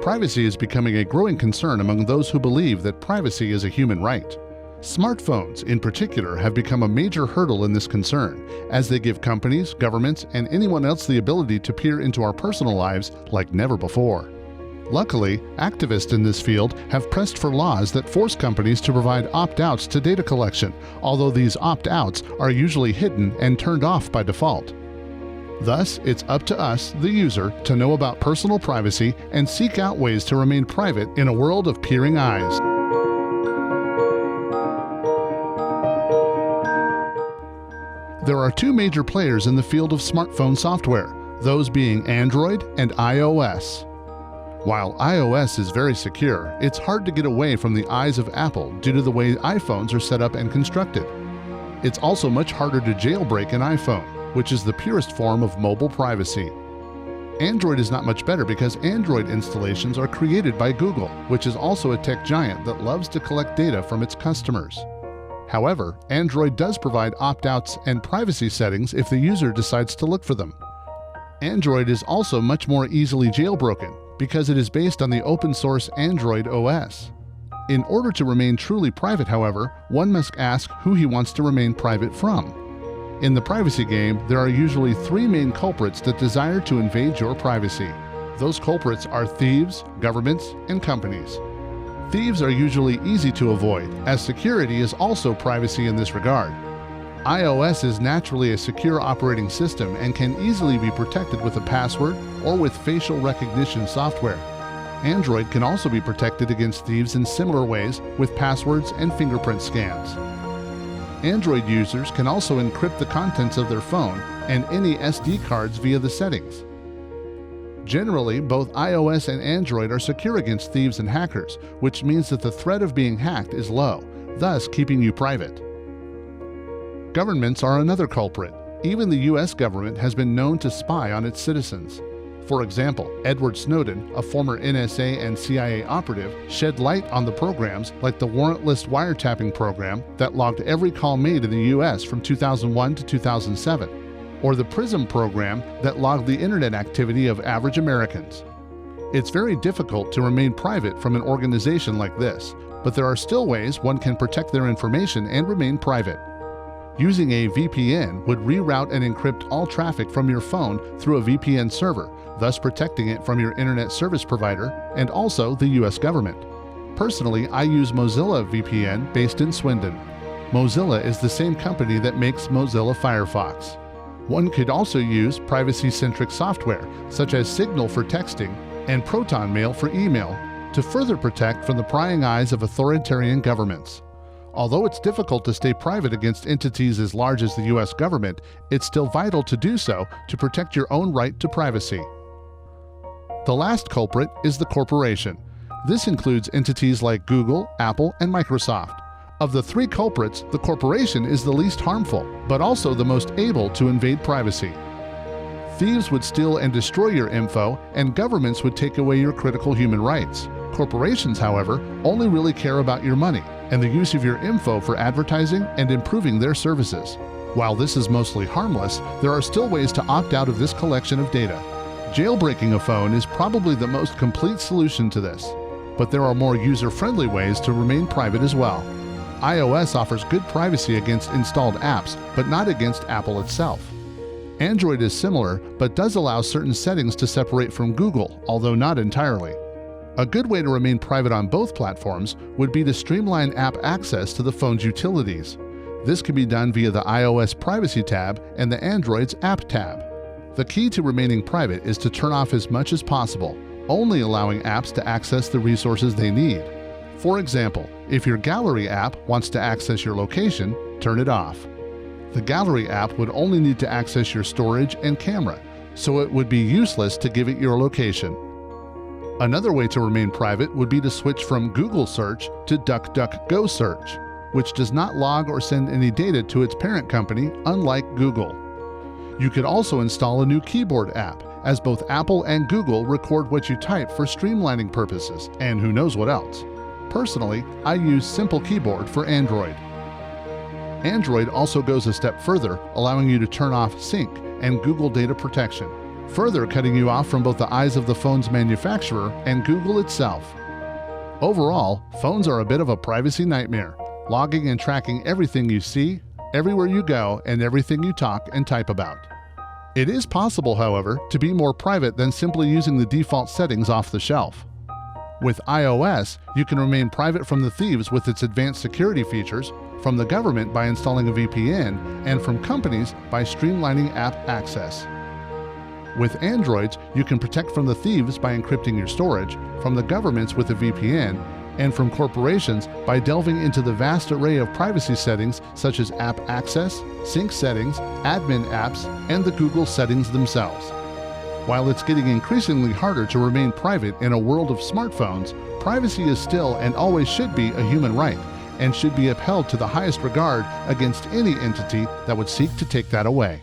Privacy is becoming a growing concern among those who believe that privacy is a human right. Smartphones, in particular, have become a major hurdle in this concern, as they give companies, governments, and anyone else the ability to peer into our personal lives like never before. Luckily, activists in this field have pressed for laws that force companies to provide opt-outs to data collection, although these opt-outs are usually hidden and turned off by default. Thus, it's up to us, the user, to know about personal privacy and seek out ways to remain private in a world of peering eyes. There are two major players in the field of smartphone software, those being Android and iOS. While iOS is very secure, it's hard to get away from the eyes of Apple due to the way iPhones are set up and constructed. It's also much harder to jailbreak an iPhone, which is the purest form of mobile privacy. Android is not much better because Android installations are created by Google, which is also a tech giant that loves to collect data from its customers. However, Android does provide opt-outs and privacy settings if the user decides to look for them. Android is also much more easily jailbroken because it is based on the open-source Android OS. In order to remain truly private, however, one must ask who he wants to remain private from. In the privacy game, there are usually three main culprits that desire to invade your privacy. Those culprits are thieves, governments, and companies. Thieves are usually easy to avoid, as security is also privacy in this regard. iOS is naturally a secure operating system and can easily be protected with a password or with facial recognition software. Android can also be protected against thieves in similar ways with passwords and fingerprint scans. Android users can also encrypt the contents of their phone and any SD cards via the settings. Generally, both iOS and Android are secure against thieves and hackers, which means that the threat of being hacked is low, thus keeping you private. Governments are another culprit. Even the US government has been known to spy on its citizens. For example, Edward Snowden, a former NSA and CIA operative, shed light on the programs like the warrantless wiretapping program that logged every call made in the US from 2001 to 2007, or the PRISM program that logged the internet activity of average Americans. It's very difficult to remain private from an organization like this, but there are still ways one can protect their information and remain private. Using a VPN would reroute and encrypt all traffic from your phone through a VPN server, thus protecting it from your internet service provider and also the US government. Personally, I use Mozilla VPN based in Swindon. Mozilla is the same company that makes Mozilla Firefox. One could also use privacy-centric software, such as Signal for texting and Proton Mail for email, to further protect from the prying eyes of authoritarian governments. Although it's difficult to stay private against entities as large as the US government, it's still vital to do so to protect your own right to privacy. The last culprit is the corporation. This includes entities like Google, Apple, and Microsoft. Of the three culprits, the corporation is the least harmful, but also the most able to invade privacy. Thieves would steal and destroy your info, and governments would take away your critical human rights. Corporations, however, only really care about your money and the use of your info for advertising and improving their services. While this is mostly harmless, there are still ways to opt out of this collection of data. Jailbreaking a phone is probably the most complete solution to this, but there are more user-friendly ways to remain private as well. iOS offers good privacy against installed apps, but not against Apple itself. Android is similar, but does allow certain settings to separate from Google, although not entirely. A good way to remain private on both platforms would be to streamline app access to the phone's utilities. This can be done via the iOS Privacy tab and the Android's App tab. The key to remaining private is to turn off as much as possible, only allowing apps to access the resources they need. For example, if your Gallery app wants to access your location, turn it off. The Gallery app would only need to access your storage and camera, so it would be useless to give it your location. Another way to remain private would be to switch from Google Search to DuckDuckGo Search, which does not log or send any data to its parent company, unlike Google. You could also install a new keyboard app, as both Apple and Google record what you type for streamlining purposes, and who knows what else. Personally, I use Simple Keyboard for Android. Android also goes a step further, allowing you to turn off sync and Google data protection. further cutting you off from both the eyes of the phone's manufacturer and Google itself. Overall, phones are a bit of a privacy nightmare, logging and tracking everything you see, everywhere you go, and everything you talk and type about. It is possible, however, to be more private than simply using the default settings off the shelf. With iOS, you can remain private from the thieves with its advanced security features, from the government by installing a VPN, and from companies by streamlining app access. With Androids, you can protect from the thieves by encrypting your storage, from the governments with a VPN, and from corporations by delving into the vast array of privacy settings such as app access, sync settings, admin apps, and the Google settings themselves. While it's getting increasingly harder to remain private in a world of smartphones, privacy is still and always should be a human right, and should be upheld to the highest regard against any entity that would seek to take that away.